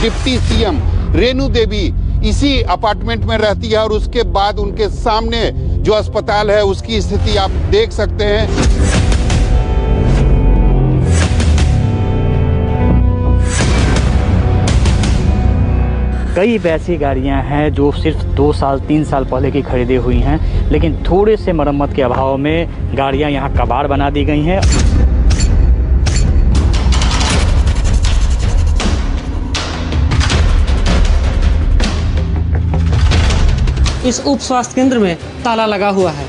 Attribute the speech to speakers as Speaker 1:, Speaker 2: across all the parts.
Speaker 1: Deputy CM Renu Devi इसी apartment में रहती है और उसके बाद उनके सामने जो अस्पताल है उसकी स्थिति आप देख सकते हैं।
Speaker 2: कई ऐसी गाड़ियां हैं जो सिर्फ 2 साल 3 साल पहले की खरीदी हुई हैं, लेकिन थोड़े से मरम्मत के अभाव में गाड़ियां यहां कबाड़ बना दी गई हैं।
Speaker 3: इस उप स्वास्थ्य केंद्र में ताला लगा हुआ है,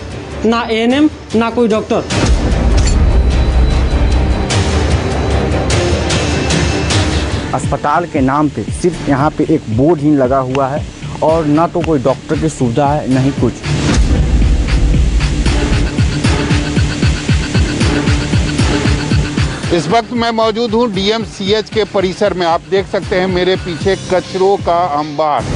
Speaker 3: ना एएनएम ना कोई डॉक्टर।
Speaker 4: अस्पताल के नाम पे सिर्फ यहाँ पे एक बोर्ड ही लगा हुआ है और ना तो कोई डॉक्टर की सुविधा है, नहीं कुछ।
Speaker 1: इस वक्त मैं मौजूद हूँ डीएमसीएच के परिसर में। आप देख सकते हैं मेरे पीछे कचरों का अंबार।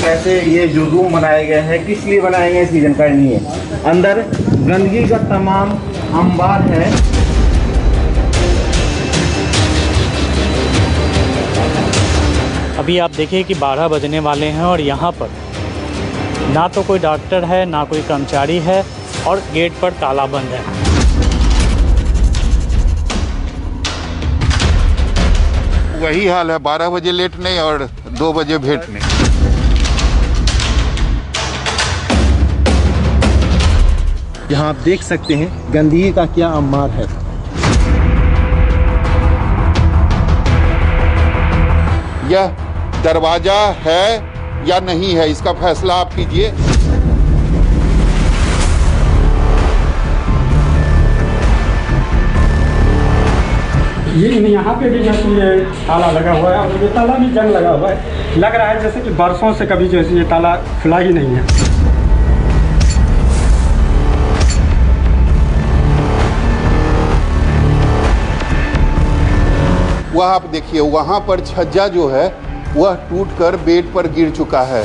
Speaker 4: कैसे ये जो रूम बनाए गए हैं, किस लिए बनाए गए इसकी जानकारी नहीं है। अंदर गंदगी का तमाम अंबार है।
Speaker 2: अभी आप देखिए कि 12 बजने वाले हैं और यहाँ पर ना तो कोई डॉक्टर है ना कोई कर्मचारी है और गेट पर ताला बंद है।
Speaker 1: वही हाल है, 12 बजे लेट नहीं और 2 बजे भेंट नहीं।
Speaker 4: यहाँ आप देख सकते हैं गंदगी का क्या अंबार है।
Speaker 1: यह दरवाजा है या नहीं है, इसका फैसला आप कीजिए।
Speaker 3: ये यहाँ पे भी जैसे ये ताला लगा हुआ है और ये ताला भी जंग लगा हुआ है। लग रहा है जैसे कि बरसों से कभी जैसे ये ताला खुला ही नहीं है।
Speaker 1: वह आप देखिए, वहां पर छज्जा जो है वह टूटकर बेड पर गिर चुका है।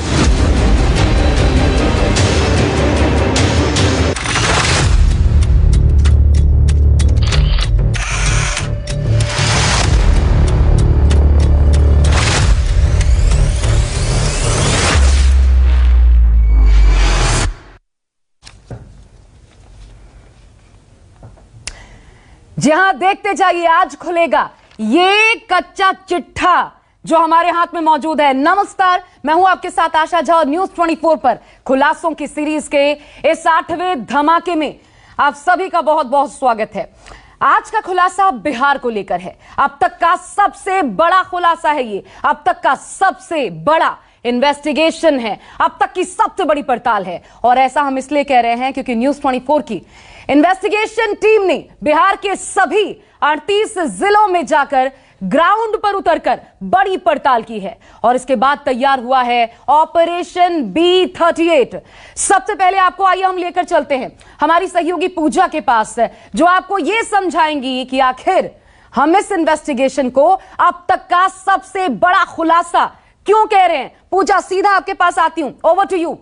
Speaker 5: जी हां, देखते जाइए, आज खुलेगा ये कच्चा चिट्ठा जो हमारे हाथ में मौजूद है। नमस्कार, मैं हूं आपके साथ आशा झा और न्यूज 24 पर खुलासों की सीरीज के इस 8वें धमाके में आप सभी का बहुत बहुत स्वागत है। आज का खुलासा बिहार को लेकर है। अब तक का सबसे बड़ा खुलासा है ये, अब तक का सबसे बड़ा इन्वेस्टिगेशन है, अब तक की सबसे बड़ी पड़ताल है। और ऐसा हम इसलिए कह रहे हैं क्योंकि न्यूज 24 की इन्वेस्टिगेशन टीम ने बिहार के सभी 38 जिलों में जाकर ग्राउंड पर उतरकर बड़ी पड़ताल की है और इसके बाद तैयार हुआ है ऑपरेशन B38। सबसे पहले आपको आइए हम लेकर चलते हैं हमारी सहयोगी पूजा के पास, जो आपको यह समझाएंगी कि आखिर हम इस इन्वेस्टिगेशन को अब तक का सबसे बड़ा खुलासा क्यों कह रहे हैं। पूजा, सीधा आपके पास आती हूं, ओवर टू यू।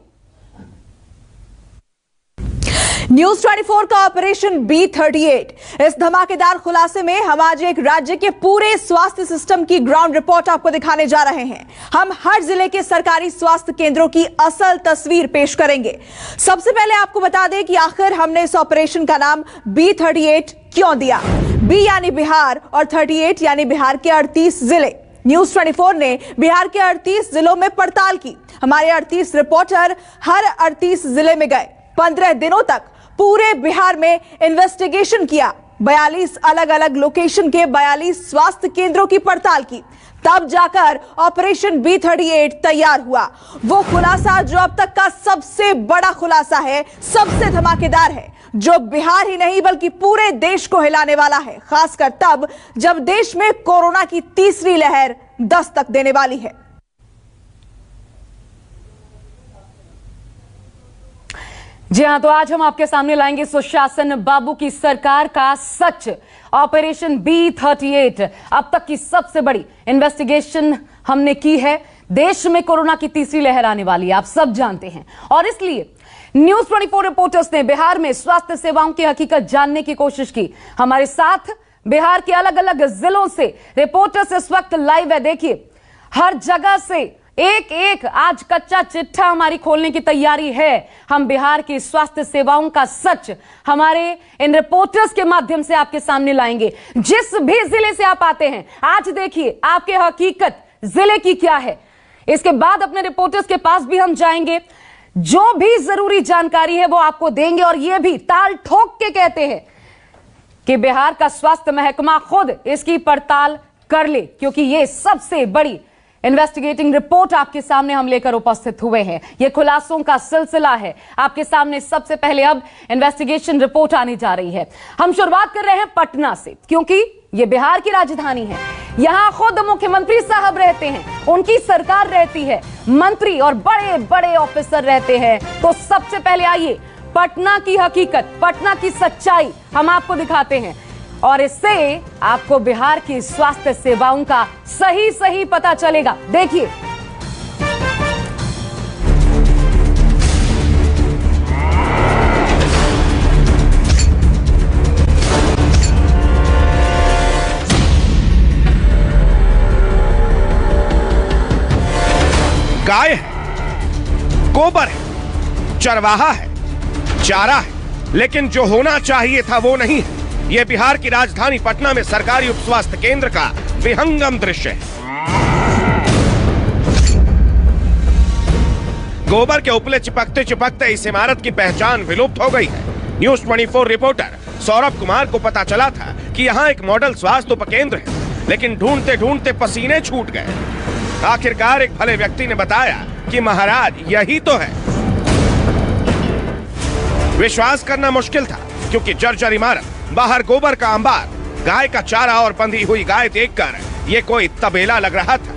Speaker 6: न्यूज 24 का ऑपरेशन B38, इस धमाकेदार खुलासे में हम आज एक राज्य के पूरे स्वास्थ्य सिस्टम की ग्राउंड रिपोर्ट आपको दिखाने जा रहे हैं। हम हर जिले के सरकारी स्वास्थ्य केंद्रों की असल तस्वीर पेश करेंगे। सबसे पहले आपको बता दें कि आखिर हमने इस ऑपरेशन का नाम B38 क्यों दिया। B यानी बिहार और 38 यानी बिहार के 38 जिले। न्यूज 24 ने बिहार के 38 जिलों में पड़ताल की। हमारे 38 रिपोर्टर हर 38 जिले में गए। 15 दिनों तक पूरे बिहार में इन्वेस्टिगेशन किया। 42 अलग अलग लोकेशन के 42 स्वास्थ्य केंद्रों की पड़ताल की। तब जाकर ऑपरेशन B38 तैयार हुआ। वो खुलासा जो अब तक का सबसे बड़ा खुलासा है, सबसे धमाकेदार है, जो बिहार ही नहीं बल्कि पूरे देश को हिलाने वाला है, खासकर तब जब देश में कोरोना की तीसरी लहर दस्तक देने वाली है।
Speaker 5: जी हां, तो आज हम आपके सामने लाएंगे सुशासन बाबू की सरकार का सच। ऑपरेशन B38 अब तक की सबसे बड़ी इन्वेस्टिगेशन हमने की है। देश में कोरोना की तीसरी लहर आने वाली है, आप सब जानते हैं। और इसलिए न्यूज़ 24 रिपोर्टर्स ने बिहार में स्वास्थ्य सेवाओं की हकीकत जानने की कोशिश की। हमारे साथ बिहार के अलग अलग जिलों से रिपोर्टर्स इस वक्त लाइव है। देखिए, हर जगह से एक एक आज कच्चा चिट्ठा हमारी खोलने की तैयारी है। हम बिहार की स्वास्थ्य सेवाओं का सच हमारे इन रिपोर्टर्स के माध्यम से आपके सामने लाएंगे। जिस भी जिले से आप आते हैं, आज देखिए आपके हकीकत जिले की क्या है। इसके बाद अपने रिपोर्टर्स के पास भी हम जाएंगे, जो भी जरूरी जानकारी है वो आपको देंगे। और ये भी ताल ठोक के कहते हैं कि बिहार का स्वास्थ्य महकमा खुद इसकी पड़ताल कर ले, क्योंकि ये सबसे बड़ी इन्वेस्टिगेटिंग रिपोर्ट आपके सामने हम लेकर उपस्थित हुए हैं। यह खुलासों का सिलसिला है। आपके सामने सबसे पहले अब इन्वेस्टिगेशन रिपोर्ट आने जा रही है। हम शुरुआत कर रहे हैं पटना से, क्योंकि यह बिहार की राजधानी है। यहां खुद मुख्यमंत्री साहब रहते हैं, उनकी सरकार रहती है, मंत्री और बड़े बड़े ऑफिसर रहते हैं। तो सबसे पहले आइए पटना की हकीकत, पटना की सच्चाई हम आपको दिखाते हैं, और इससे आपको बिहार की स्वास्थ्य सेवाओं का सही सही पता चलेगा। देखिए,
Speaker 7: गाय है, गोबर है, चरवाहा है, चारा है, लेकिन जो होना चाहिए था वो नहीं है। यह बिहार की राजधानी पटना में सरकारी उप स्वास्थ्य केंद्र का विहंगम दृश्य है। गोबर के उपले चिपकते चिपकते इस इमारत की पहचान विलुप्त हो गई है। न्यूज़ 24 रिपोर्टर सौरभ कुमार को पता चला था कि यहाँ एक मॉडल स्वास्थ्य उपकेंद्र है, लेकिन ढूंढते ढूंढते पसीने छूट गए। आखिरकार एक भले व्यक्ति ने बताया कि महाराज यही तो है। विश्वास करना मुश्किल था, क्योंकि जर्जर इमारत, बाहर गोबर का अंबार, गाय का चारा और बंधी हुई गाय देखकर ये कोई तबेला लग रहा था।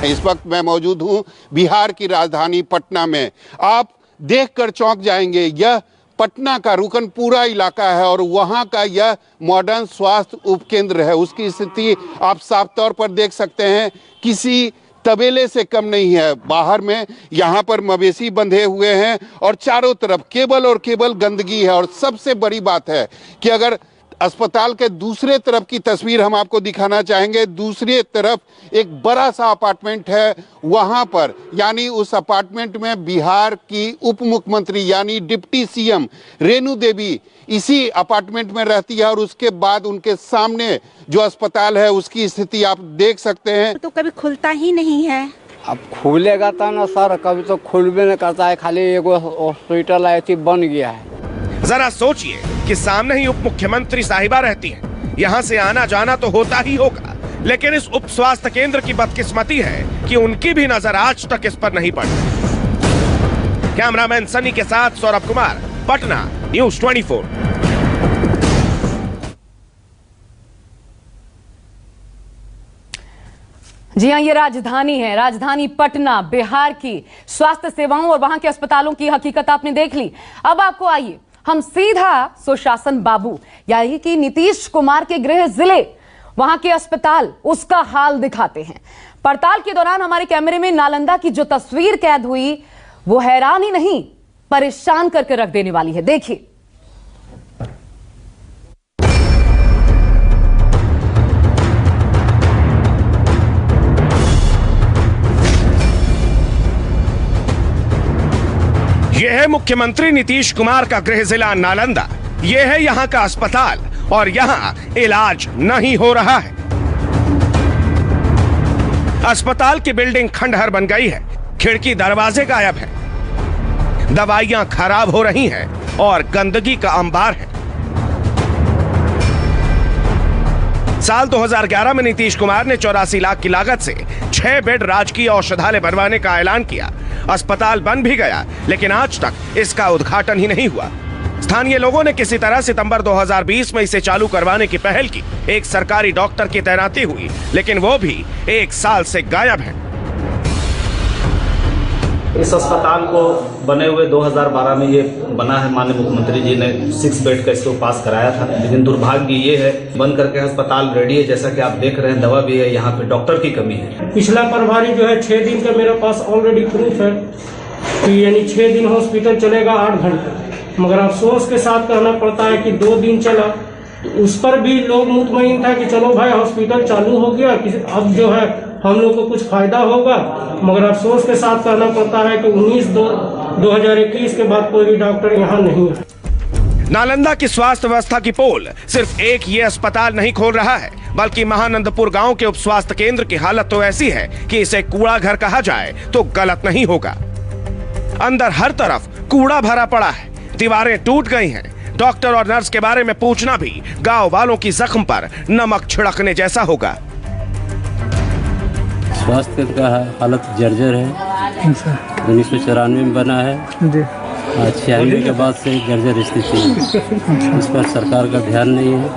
Speaker 1: इस वक्त मैं मौजूद हूं बिहार की राजधानी पटना में। आप देखकर चौंक जाएंगे, यह पटना का रुकनपुरा इलाका है और वहां का यह मॉडर्न स्वास्थ्य उपकेंद्र है। उसकी स्थिति आप साफ तौर पर देख सकते हैं, किसी तबेले से कम नहीं है। बाहर में यहाँ पर मवेशी बंधे हुए हैं और चारों तरफ केवल और केवल गंदगी है। और सबसे बड़ी बात है कि अगर अस्पताल के दूसरे तरफ की तस्वीर हम आपको दिखाना चाहेंगे, दूसरी तरफ एक बड़ा सा अपार्टमेंट है, वहाँ पर यानी उस अपार्टमेंट में बिहार की उप मुख्यमंत्री यानी डिप्टी सीएम रेणु देवी इसी अपार्टमेंट में रहती है। और उसके बाद उनके सामने जो अस्पताल है उसकी स्थिति आप देख सकते हैं।
Speaker 8: तो कभी खुलता ही नहीं है।
Speaker 9: अब खुलेगा तो ना सर, कभी तो खुलबे नहीं करता है, खाली एगो हॉस्पिटल ऐसी बन गया है।
Speaker 7: जरा सोचिए कि सामने ही उप मुख्यमंत्री साहिबा रहती हैं। यहाँ से आना जाना तो होता ही होगा, लेकिन इस उप स्वास्थ्य केंद्र की बदकिस्मती है कि उनकी भी नजर आज तक इस पर नहीं पड़ी। कैमरामैन सनी के साथ सौरभ कुमार, पटना, न्यूज़ 24।
Speaker 5: जी हाँ, ये राजधानी है, राजधानी पटना, बिहार की स्वास्थ्य सेवाओं और वहां के अस्पतालों की हकीकत आपने देख ली। अब आपको आइए हम सीधा सुशासन बाबू यानी कि नीतीश कुमार के गृह जिले, वहां के अस्पताल, उसका हाल दिखाते हैं। पड़ताल के दौरान हमारे कैमरे में नालंदा की जो तस्वीर कैद हुई वो हैरान ही नहीं, परेशान करके रख देने वाली है। देखिए,
Speaker 7: यह है मुख्यमंत्री नीतीश कुमार का गृह जिला नालंदा। यह है यहाँ का अस्पताल और यहाँ इलाज नहीं हो रहा है। अस्पताल की बिल्डिंग खंडहर बन गई है, खिड़की दरवाजे गायब है, दवाइयां खराब हो रही हैं और गंदगी का अंबार है। साल 2011 में नीतीश कुमार ने 84 लाख की लागत से 6 बेड राजकीय औषधालय बनवाने का ऐलान किया। अस्पताल बन भी गया, लेकिन आज तक इसका उद्घाटन ही नहीं हुआ। स्थानीय लोगों ने किसी तरह सितंबर 2020 में इसे चालू करवाने की पहल की। एक सरकारी डॉक्टर की तैनाती हुई, लेकिन वो भी 1 साल से गायब है।
Speaker 10: इस अस्पताल को बने हुए 2012 में ये बना है, माननीय मुख्यमंत्री जी ने 6 बेड का इसको पास कराया था। लेकिन दुर्भाग्य ये है बन करके अस्पताल रेडी है, जैसा कि आप देख रहे हैं, दवा भी है, यहाँ पे डॉक्टर की कमी है।
Speaker 3: पिछला प्रभारी जो है 6 दिन का मेरे पास ऑलरेडी प्रूफ है कि यानी 6 दिन हॉस्पिटल चलेगा 8 घंटे, मगर अफसोस के साथ कहना पड़ता है कि 2 दिन चला, तो उस पर भी लोग मुतमईन था कि चलो भाई हॉस्पिटल चालू हो गया, अब जो है हम लोग को कुछ फायदा होगा, मगर अफसोस के साथ कहना पड़ता है कि 19/2/2021 के बाद कोई भी डॉक्टर यहाँ नहीं है।
Speaker 7: नालंदा की स्वास्थ्य व्यवस्था की पोल सिर्फ एक ये अस्पताल नहीं खोल रहा है, बल्कि महानंदपुर गांव के उप स्वास्थ्य केंद्र की हालत तो ऐसी है कि इसे कूड़ा घर कहा जाए तो गलत नहीं होगा। अंदर हर तरफ कूड़ा भरा पड़ा है, दीवारें टूट गई हैं। डॉक्टर और नर्स के बारे में पूछना भी गांव वालों की जख्म पर नमक छिड़कने जैसा होगा।
Speaker 11: स्वास्थ्य केंद्र का हालत जर्जर है, 1994 में बना है, 96 के बाद से जर्जर स्थिति है। इस पर सरकार का ध्यान नहीं है,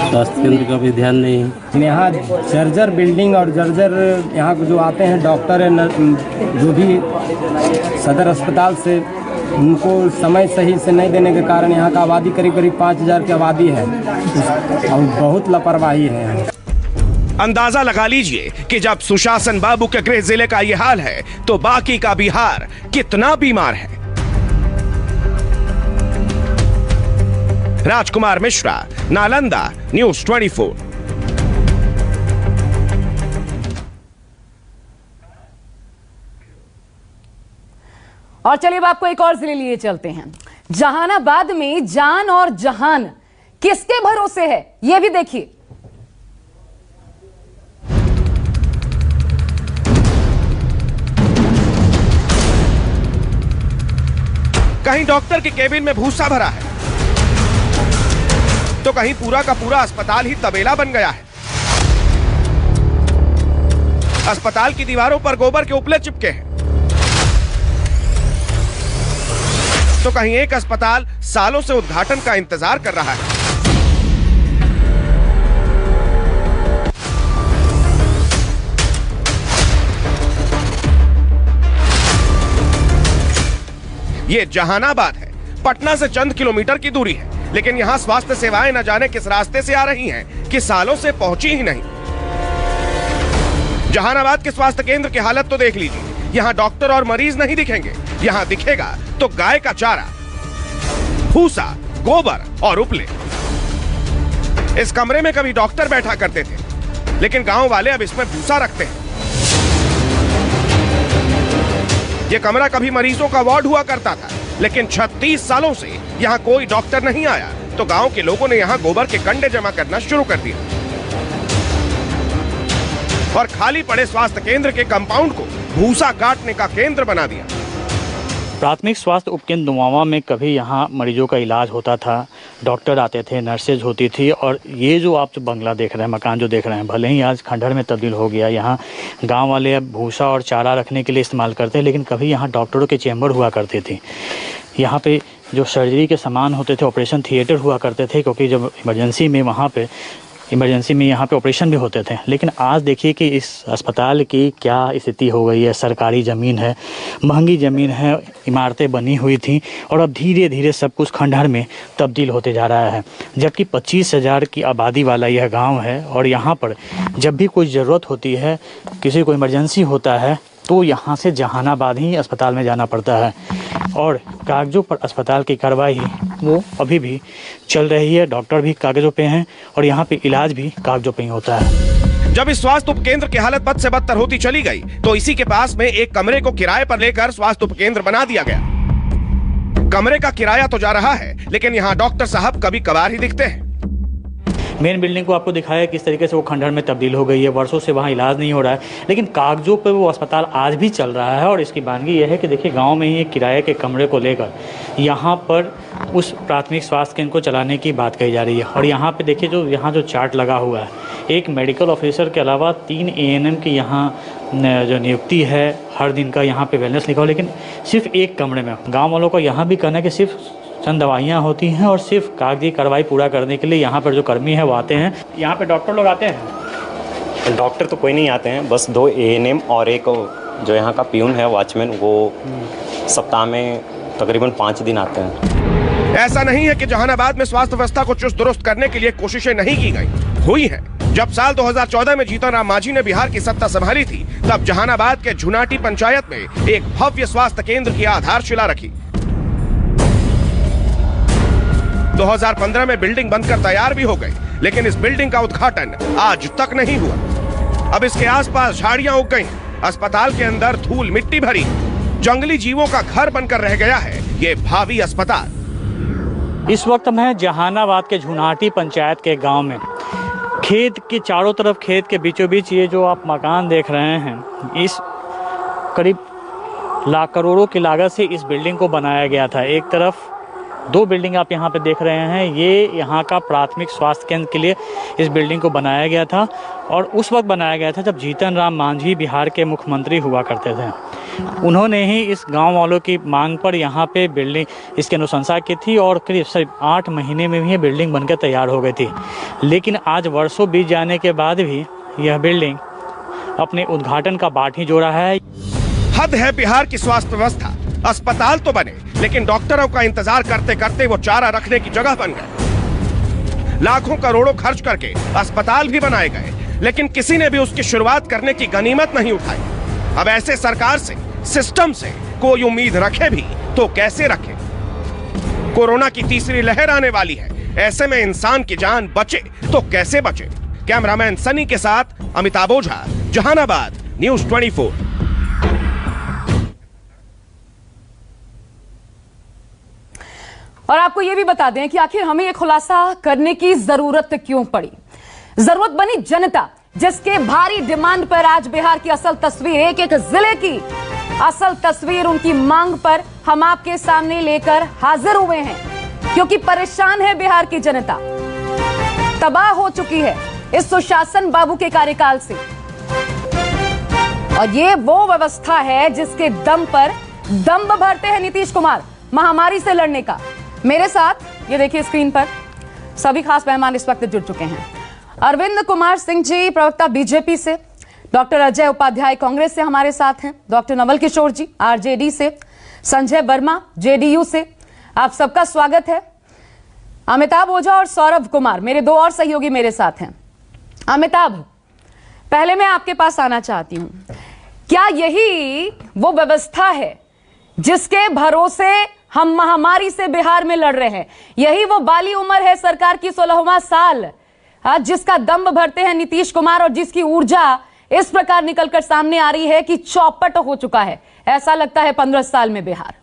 Speaker 11: स्वास्थ्य केंद्र का भी ध्यान नहीं है।
Speaker 12: यहाँ जर्जर बिल्डिंग और जर्जर यहाँ जो आते हैं डॉक्टर जो भी सदर अस्पताल से, उनको समय सही से नहीं देने के कारण यहाँ का आबादी करीब 5000 की आबादी है और बहुत लापरवाही है यहाँ।
Speaker 7: अंदाजा लगा लीजिए कि जब सुशासन बाबू के गृह जिले का ये हाल है तो बाकी का बिहार कितना बीमार है। राजकुमार मिश्रा, नालंदा, न्यूज़ 24।
Speaker 5: और चलिए अब आपको एक और जिले लिए चलते हैं। जहानाबाद में जान और जहान किसके भरोसे है, यह भी देखिए।
Speaker 7: कहीं डॉक्टर के केबिन में भूसा भरा है, तो कहीं पूरा का पूरा अस्पताल ही तबेला बन गया है। अस्पताल की दीवारों पर गोबर के उपले चिपके हैं, तो कहीं एक अस्पताल सालों से उद्घाटन का इंतजार कर रहा है। ये जहानाबाद है, पटना से चंद किलोमीटर की दूरी है, लेकिन यहाँ स्वास्थ्य सेवाएं न जाने किस रास्ते से आ रही हैं कि सालों से पहुंची ही नहीं। जहानाबाद के स्वास्थ्य केंद्र की हालत तो देख लीजिए। यहाँ डॉक्टर और मरीज नहीं दिखेंगे, यहाँ दिखेगा तो गाय का चारा, भूसा, गोबर और उपले। इस कमरे में कभी डॉक्टर बैठा करते थे, लेकिन गांव वाले अब इसमें भूसा रखते हैं। यह कमरा कभी मरीजों का वार्ड हुआ करता था, लेकिन 36 सालों से यहाँ कोई डॉक्टर नहीं आया, तो गांव के लोगों ने यहाँ गोबर के कंडे जमा करना शुरू कर दिया और खाली पड़े स्वास्थ्य केंद्र के कंपाउंड को भूसा काटने का केंद्र बना दिया।
Speaker 2: प्राथमिक स्वास्थ्य उपकेंद्र दुमावा में कभी यहाँ मरीजों का इलाज होता था, डॉक्टर आते थे, नर्सेज होती थी, और ये जो आप जो बंगला देख रहे हैं, मकान जो देख रहे हैं, भले ही आज खंडहर में तब्दील हो गया, यहाँ गांव वाले अब भूसा और चारा रखने के लिए इस्तेमाल करते हैं, लेकिन कभी यहाँ डॉक्टरों के चैम्बर हुआ करते थे। यहाँ पे जो सर्जरी के सामान होते थे, ऑपरेशन थिएटर हुआ करते थे, क्योंकि जब इमरजेंसी में यहाँ पे ऑपरेशन भी होते थे। लेकिन आज देखिए कि इस अस्पताल की क्या स्थिति हो गई है। सरकारी ज़मीन है, महंगी ज़मीन है, इमारतें बनी हुई थी, और अब धीरे धीरे सब कुछ खंडहर में तब्दील होते जा रहा है। जबकि 25,000 की आबादी वाला यह गांव है, और यहाँ पर जब भी कोई ज़रूरत होती है, किसी को इमरजेंसी होता है, तो यहाँ से जहानाबाद ही अस्पताल में जाना पड़ता है, और कागज़ों पर अस्पताल की कार्रवाई वो अभी भी चल रही है। डॉक्टर भी कागज़ों पे हैं, और यहाँ पे इलाज भी कागज़ों पे ही होता है।
Speaker 7: जब इस स्वास्थ्य उपकेंद्र की हालत बद से बदतर होती चली गई, तो इसी के पास में एक कमरे को किराए पर लेकर स्वास्थ्य उपकेंद्र बना दिया गया। कमरे का किराया तो जा रहा है, लेकिन यहाँ डॉक्टर साहब कभी कभार ही दिखते हैं।
Speaker 2: मेन बिल्डिंग को आपको दिखाया किस तरीके से वो खंडहर में तब्दील हो गई है, वर्षों से वहाँ इलाज नहीं हो रहा है, लेकिन कागजों पर वो अस्पताल आज भी चल रहा है। और इसकी वानगी यह है कि देखिए, गांव में ही एक किराए के कमरे को लेकर यहाँ पर उस प्राथमिक स्वास्थ्य केंद्र को चलाने की बात कही जा रही है। और यहाँ पे देखिए, यहाँ जो चार्ट लगा हुआ है, एक मेडिकल ऑफिसर के अलावा 3 ANM की यहाँ जो नियुक्ति है, हर दिन का यहाँ पे वेलनेस लिखा हो, लेकिन सिर्फ एक कमरे में। गाँव वालों का यहाँ भी कहना है कि सिर्फ चंद दवाइयाँ होती हैं, और सिर्फ कागजी कार्रवाई पूरा करने के लिए यहाँ पर जो कर्मी है वो आते हैं। यहाँ पे डॉक्टर लोग आते हैं?
Speaker 13: डॉक्टर तो कोई नहीं आते हैं, बस 2 ANM और एक जो यहाँ का प्यून है, वॉचमैन, वो सप्ताह में तकरीबन 5 दिन आते हैं।
Speaker 7: ऐसा नहीं है कि जहानाबाद में स्वास्थ्य व्यवस्था को चुस्त दुरुस्त करने के लिए कोशिशें नहीं की गई, हुई है। जब साल 2014 में जीतन राम मांझी ने बिहार की सत्ता संभाली थी, तब जहानाबाद के झुनाटी पंचायत में एक भव्य स्वास्थ्य केंद्र की आधारशिला रखी। 2015 में बिल्डिंग बनकर तैयार भी हो गई, लेकिन इस बिल्डिंग का उद्घाटन आज तक नहीं हुआ। अब इसके आसपास झाड़ियां उग गई, अस्पताल के अंदर धूल मिट्टी भरी, जंगली जीवों का घर बनकर रह गया है ये भावी अस्पताल।
Speaker 2: इस वक्त मैं जहानाबाद के झुनाटी पंचायत के गांव में, खेत के चारों तरफ, खेत के बीचों बीच ये जो आप मकान देख रहे हैं, इस करीब लाख करोड़ों की लागत से इस बिल्डिंग को बनाया गया था। एक तरफ 2 बिल्डिंग आप यहाँ पे देख रहे हैं, ये यहाँ का प्राथमिक स्वास्थ्य केंद्र के लिए इस बिल्डिंग को बनाया गया था और उस वक्त बनाया गया था जब जीतन राम मांझी बिहार के मुख्यमंत्री हुआ करते थे। उन्होंने ही इस गांव वालों की मांग पर यहाँ पे बिल्डिंग इसकी अनुशंसा की थी और करीब 8 महीने में भी ये बिल्डिंग बनकर तैयार हो गई थी। लेकिन आज वर्षों बीत जाने के बाद भी यह बिल्डिंग अपने उद्घाटन का बाट ही जोड़ा है।
Speaker 7: हद है बिहार की स्वास्थ्य व्यवस्था। अस्पताल तो बने, लेकिन डॉक्टरों का इंतजार करते करते वो चारा रखने की जगह बन गए। लाखों करोड़ों खर्च करके अस्पताल भी बनाए गए, लेकिन किसी ने भी उसकी शुरुआत करने की गनीमत नहीं उठाई। अब ऐसे सरकार से, सिस्टम से कोई उम्मीद रखे भी तो कैसे रखे? कोरोना की तीसरी लहर आने वाली है, ऐसे में इंसान की जान बचे तो कैसे बचे? कैमरामैन सनी के साथ अमिताभ ओझा, जहानाबाद, न्यूज़ 24।
Speaker 5: और आपको यह भी बता दें कि आखिर हमें यह खुलासा करने की जरूरत क्यों पड़ी। जरूरत बनी जनता, जिसके भारी डिमांड पर आज बिहार की असल तस्वीर, एक एक जिले की असल तस्वीर, उनकी मांग पर हम आपके सामने लेकर हाजिर हुए हैं, क्योंकि परेशान है बिहार की जनता, तबाह हो चुकी है इस सुशासन बाबू के कार्यकाल से। और ये वो व्यवस्था है जिसके दम पर दम भरते हैं नीतीश कुमार महामारी से लड़ने का। मेरे साथ ये देखिए स्क्रीन पर सभी खास मेहमान इस वक्त जुड़ चुके हैं। अरविंद कुमार सिंह जी, प्रवक्ता बीजेपी से, डॉक्टर अजय उपाध्याय कांग्रेस से हमारे साथ हैं, डॉक्टर नवल किशोर जी आरजेडी से, संजय वर्मा जेडीयू से, आप सबका स्वागत है। अमिताभ ओझा और सौरभ कुमार मेरे 2 और सहयोगी मेरे साथ हैं। अमिताभ, पहले मैं आपके पास आना चाहती हूं, क्या यही वो व्यवस्था है जिसके भरोसे हम महामारी से बिहार में लड़ रहे हैं? यही वो बाली उम्र है सरकार की 16वां साल, जिसका दम भरते हैं नीतीश कुमार और जिसकी ऊर्जा इस प्रकार निकलकर सामने आ रही है कि चौपट हो चुका है, ऐसा लगता है 15 साल में बिहार।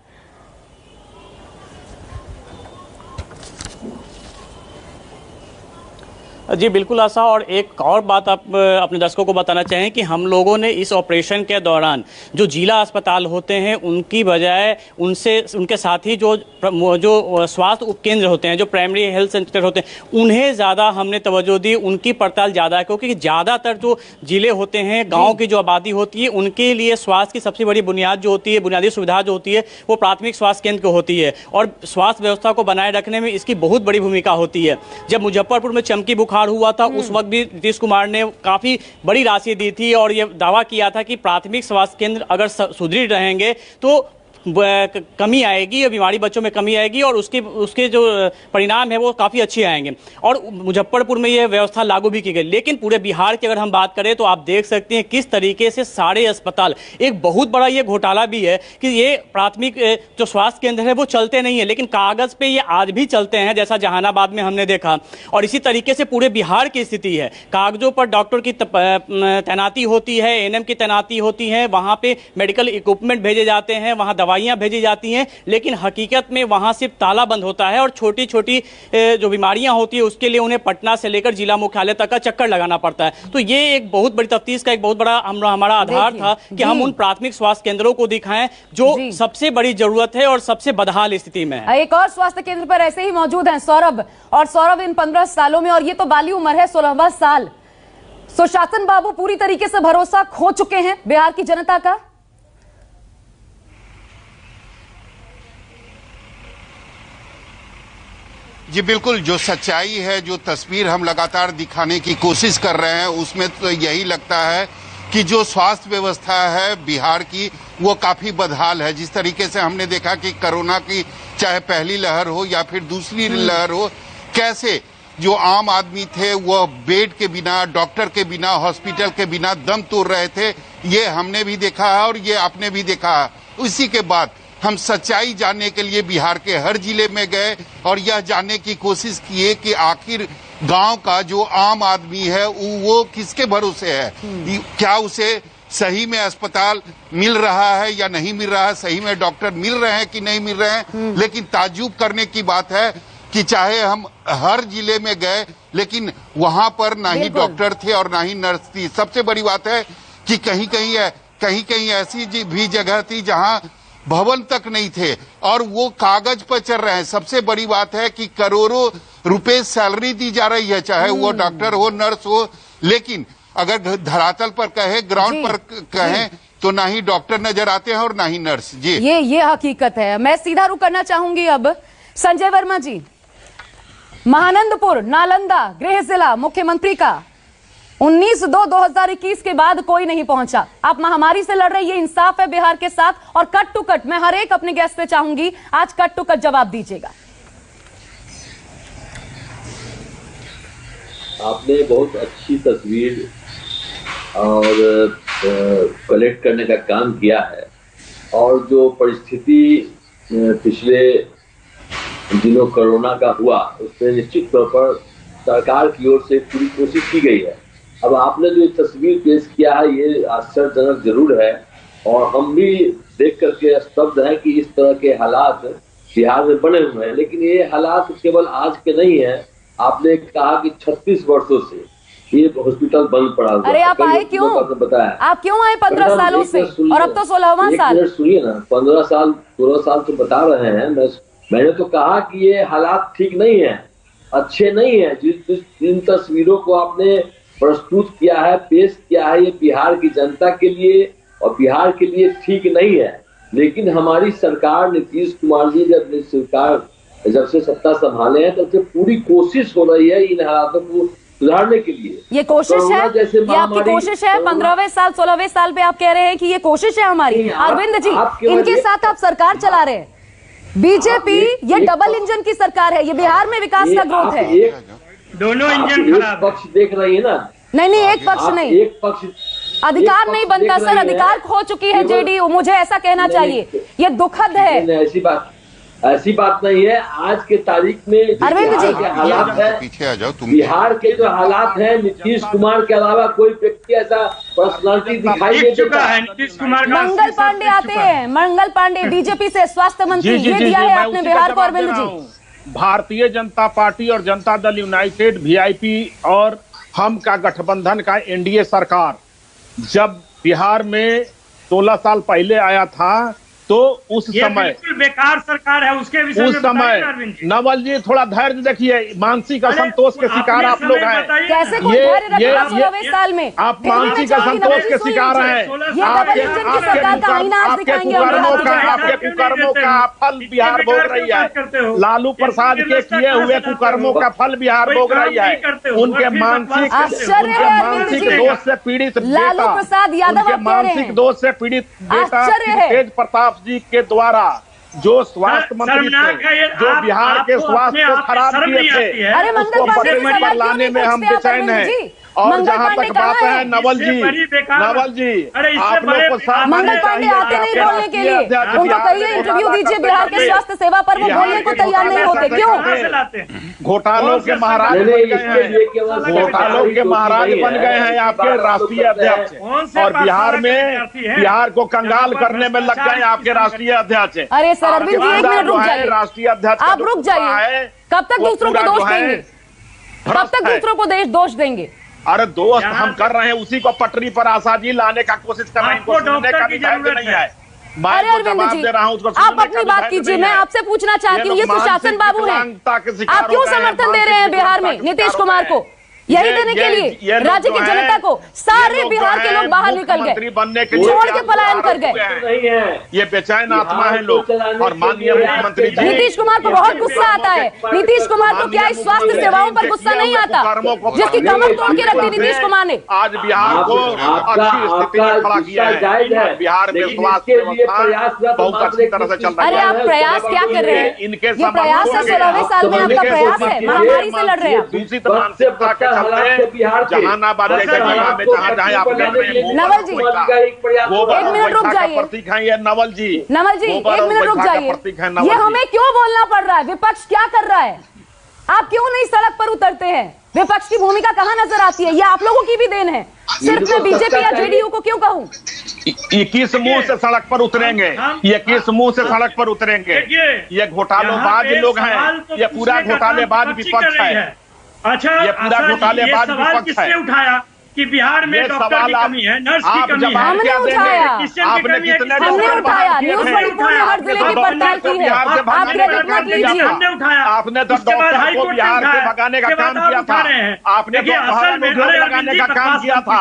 Speaker 2: जी बिल्कुल आशा, और एक और बात आप अपने दर्शकों को बताना चाहें कि हम लोगों ने इस ऑपरेशन के दौरान जो जिला अस्पताल होते हैं उनकी बजाय उनके साथ ही जो स्वास्थ्य उपकेंद्र होते हैं, जो प्राइमरी हेल्थ सेंटर होते हैं, उन्हें ज़्यादा हमने तवज्जो दी, उनकी पड़ताल ज़्यादा है, क्योंकि ज़्यादातर जो जिले होते हैं, गाँव की जो आबादी होती है, उनके लिए स्वास्थ्य की सबसे बड़ी बुनियाद जो होती है, बुनियादी सुविधा जो होती है, वो प्राथमिक स्वास्थ्य केंद्र को होती है और स्वास्थ्य व्यवस्था को बनाए रखने में इसकी बहुत बड़ी भूमिका होती है। जब मुजफ्फरपुर में चमकी बुखार हुआ था, उस वक्त भी नीतीश कुमार ने काफी बड़ी राशि दी थी और यह दावा किया था कि प्राथमिक स्वास्थ्य केंद्र अगर सुदृढ़ रहेंगे तो कमी आएगी, या बीमारी बच्चों में कमी आएगी और उसके जो परिणाम है वो काफ़ी अच्छे आएंगे। और मुजफ्फरपुर में ये व्यवस्था लागू भी की गई। लेकिन पूरे बिहार की अगर हम बात करें तो आप देख सकते हैं किस तरीके से सारे अस्पताल, एक बहुत बड़ा ये घोटाला भी है कि ये प्राथमिक जो स्वास्थ्य केंद्र है वो चलते नहीं है, लेकिन कागज़ पे ये आज भी चलते हैं, जैसा जहानाबाद में हमने देखा। और इसी तरीके से पूरे बिहार की स्थिति है, कागजों पर डॉक्टर की तैनाती होती है, एएनएम की तैनाती होती है, वहाँ पे मेडिकल इक्विपमेंट भेजे जाते हैं, वहाँ दवाइयाँ भेजी जाती हैं, लेकिन हकीकत में वहां सिर्फ ताला बंद होता है और छोटी छोटी जो बीमारियां होती है उसके लिए उन्हें पटना से लेकर जिला मुख्यालय तक का चक्कर लगाना पड़ता है। तो ये एक बहुत बड़ी तफ्तीश का एक बहुत बड़ा हमारा आधार था कि हम उन प्राथमिक स्वास्थ्य केंद्रों को दिखाएं जो सबसे बड़ी जरूरत है और सबसे बदहाल स्थिति में है।
Speaker 5: एक और स्वास्थ्य केंद्र पर ऐसे ही मौजूद हैं सौरभ, और सौरभ इन 15 सालों में, और ये तो बाली उम्र है 16वां साल, सुशासन बाबू पूरी तरीके से भरोसा खो चुके हैं बिहार की जनता का।
Speaker 1: जी बिल्कुल, जो सच्चाई है, जो तस्वीर हम लगातार दिखाने की कोशिश कर रहे हैं, उसमें तो यही लगता है कि जो स्वास्थ्य व्यवस्था है बिहार की वो काफी बदहाल है। जिस तरीके से हमने देखा कि कोरोना की चाहे पहली लहर हो या फिर दूसरी लहर हो, कैसे जो आम आदमी थे वह बेड के बिना, डॉक्टर के बिना, हॉस्पिटल के बिना दम तोड़ रहे थे, ये हमने भी देखा है और ये आपने भी देखा है। उसी के बाद हम सच्चाई जानने के लिए बिहार के हर जिले में गए और यह जानने की कोशिश किए कि आखिर गांव का जो आम आदमी है वो किसके भरोसे है, क्या उसे सही में अस्पताल मिल रहा है या नहीं मिल रहा है, सही में डॉक्टर मिल रहे हैं कि नहीं मिल रहे हैं। लेकिन ताज्जुब करने की बात है कि चाहे हम हर जिले में गए लेकिन वहां पर ना ही डॉक्टर थे और ना ही नर्स थी। सबसे बड़ी बात है कि कहीं कहीं ऐसी भी जगह थी जहां भवन तक नहीं थे और वो कागज पर चल रहे हैं। सबसे बड़ी बात है कि करोड़ों रुपए सैलरी दी जा रही है, चाहे वो डॉक्टर हो, नर्स हो, लेकिन अगर धरातल पर कहे, ग्राउंड पर कहें तो ना ही डॉक्टर नजर आते हैं और ना ही नर्स। जी
Speaker 5: ये हकीकत है। मैं सीधा रुख करना चाहूंगी अब संजय वर्मा जी। महानंदपुर, नालंदा गृह जिला मुख्यमंत्री का 19/2/2021 के बाद कोई नहीं पहुंचा। आप महामारी से लड़ रहे, ये इंसाफ है बिहार के साथ। और कट टू कट मैं हर एक अपने गेस्ट पे चाहूंगी आज कट टू कट जवाब दीजिएगा।
Speaker 14: आपने बहुत अच्छी तस्वीर और कलेक्ट करने का काम किया है और जो परिस्थिति पिछले दिनों कोरोना का हुआ उसमें निश्चित तौर पर सरकार की ओर से पूरी कोशिश की गई है। अब आपने जो तस्वीर पेश किया है ये आश्चर्यजनक जरूर है और हम भी देख करके स्तब्ध हैं कि इस तरह के हालात बिहार में बने हुए हैं। लेकिन ये हालात केवल आज के नहीं है। आपने कहा कि 36 वर्षों से ये हॉस्पिटल बंद पड़ा हुआ।
Speaker 5: अरे आप आए क्यों? बताया आप क्यों आए 15 सालों से और अब तो 16वां साल।
Speaker 14: सुनिए ना, 15 साल 16 साल तो बता रहे हैं। मैंने तो कहा कि ये हालात ठीक नहीं है, अच्छे नहीं है। जिन तस्वीरों को आपने प्रस्तुत किया है, पेश किया है, ये बिहार की जनता के लिए और बिहार के लिए ठीक नहीं है। लेकिन हमारी सरकार, नीतीश कुमार जी जब से सत्ता संभाले हैं तब से पूरी कोशिश हो रही है इन हालातों को सुधारने के लिए।
Speaker 5: ये कोशिश है, ये आपकी कोशिश है। 15वें साल 16वें साल पे आप कह रहे हैं कि ये कोशिश है हमारी। अरविंद जी, इनके साथ आप सरकार चला रहे हैं। बीजेपी ये डबल इंजन की सरकार है, ये बिहार में विकास का ग्रोथ है।
Speaker 14: दोनों इंजन खराब पक्ष देख रही है ना।
Speaker 5: नहीं एक पक्ष नहीं, एक पक्ष अधिकार नहीं बनता सर, अधिकार खो चुकी है जेडीयू, मुझे ऐसा कहना चाहिए। ये दुखद है।
Speaker 14: ऐसी बात नहीं है। आज के तारीख में
Speaker 5: अरविंद जी
Speaker 14: के हालात है,
Speaker 1: पीछे आ जाओ तुम।
Speaker 14: बिहार के जो हालात हैं, नीतीश कुमार के अलावा कोई व्यक्ति ऐसा पर्सनालिटी दिखाई नहीं देता है। नीतीश कुमार
Speaker 5: मंगल पांडे आते हैं, मंगल पांडे बीजेपी से स्वास्थ्य मंत्री, ये दिया है आपने बिहार को। अरविंद जी,
Speaker 15: भारतीय जनता पार्टी और जनता दल यूनाइटेड, वीआईपी और हम का गठबंधन का एनडीए सरकार जब बिहार में 16 साल पहले आया था तो उस समय
Speaker 16: बेकार सरकार है, उसके विषय में
Speaker 15: उस समय नवल जी थोड़ा धैर्य देखिए, मानसिक असंतोष के शिकार आप लोग हैं।
Speaker 5: कैसे कोई धैर्य रखेगा 16वें साल में?
Speaker 15: आप मानसिक असंतोष के शिकार हैं। आपके कुकर्मों का फल बिहार भोग रही है। लालू प्रसाद के किए हुए कुकर्मों का फल बिहार भोग रही है। उनके मानसिक दोष से पीड़ित
Speaker 5: लालू प्रसाद यादव,
Speaker 15: उनके मानसिक दोष से पीड़ित बेटा तेज प्रताप जी के द्वारा जो स्वास्थ्य मंत्री थे, जो बिहार के स्वास्थ्य को खराब किए थे, उसको पटरी पर लाने में हम बेचैन हैं। और जहाँ तक बात है नवल जी, आप लोग को साथ
Speaker 5: मंगल पांडे आते नहीं बोलने के लिए, उनको कहिए इंटरव्यू दीजिए बिहार के स्वास्थ्य सेवा पर, वो बोलने को तैयार नहीं होते। क्यों?
Speaker 15: घोटालों के महाराज बन गए हैं, घोटालों के महाराज बन गए हैं आपके राष्ट्रीय अध्यक्ष, और बिहार को कंगाल करने में लग गए आपके राष्ट्रीय अध्यक्ष।
Speaker 5: अरे सर अरविंद जी, 1 मिनट रुक जाइए,
Speaker 15: राष्ट्रीय अध्यक्ष
Speaker 5: आप रुक जाइए। कब तक दूसरों को दोष देंगे? कब तक दूसरों को दोष देंगे?
Speaker 15: अरे दोस्त हम कर रहे हैं, उसी को पटरी पर आसाजी लाने का कोशिश कर रहे हैं। इनको सुनने का भी धैर्य नहीं है।
Speaker 5: अरे अरविंद जी, आप अपनी बात कीजिए, मैं आपसे पूछना चाहती हूँ, ये सुशासन बाबू हैं, आप क्यों समर्थन दे रहे हैं बिहार में नीतीश कुमार को? यही देने के लिए राज्य की जनता को सारे बिहार के लोग बाहर निकल गए,
Speaker 15: बनने के
Speaker 5: छोड़ के पलायन कर गए।
Speaker 15: ये बेचैन आत्मा है लोग। और माननीय मुख्यमंत्री जी,
Speaker 5: नीतीश कुमार को बहुत गुस्सा आता है। नीतीश कुमार को क्या इस स्वास्थ्य सेवाओं पर गुस्सा नहीं आता जिसकी कमर तोड़ के रख दी नीतीश कुमार ने?
Speaker 15: आज बिहार को अच्छी स्थिति में खड़ा किया है। बिहार में स्वास्थ्य व्यवस्था बहुत अच्छी तरह से चल रही है।
Speaker 5: अरे आप प्रयास क्या कर रहे हैं?
Speaker 15: इनके
Speaker 5: ये प्रयास है 16वें साल में आपका प्रयास है, महामारी से लड़ रहे हैं।
Speaker 15: दूषित मानसिकता के चलते जहानाबाद जैसे जिला में जहाँ आपने
Speaker 5: नवल जी 1 मिनट रुक जाइए।
Speaker 15: प्रतीक है ये नवल जी
Speaker 5: 1 मिनट रुक जाइए। ये हमें क्यों बोलना पड़ रहा है? विपक्ष क्या कर रहा है? आप क्यों नहीं सड़क पर उतरते हैं? विपक्ष की भूमिका कहाँ नजर आती है? ये आप लोगों की भी देन है। सिर्फ मैं बीजेपी या जेडीयू को क्यों कहूँ?
Speaker 15: ये किस मुंह से सड़क पर उतरेंगे? ये किस मुंह से सड़क पर उतरेंगे? ये घोटालेबाज लोग हैं। ये पूरा घोटालेबाज विपक्ष है।
Speaker 16: अच्छा,
Speaker 15: ये पूरा घोटालेबाज विपक्ष है।
Speaker 16: उठाया कि बिहार में डॉक्टर की कमी है, नर्स की कमी है।
Speaker 5: हमने उठाया,
Speaker 15: आपने कितने
Speaker 5: हमने उठाया। न्यूज़ 24 ने हर जिले की पड़ताल की है। आप क्रेडिट मत लीजिए।
Speaker 16: हमने उठाया।
Speaker 15: आपने तो डॉक्टर को बिहार से भगाने का काम किया था। आपने तो बिहार में भगाने का काम किया था।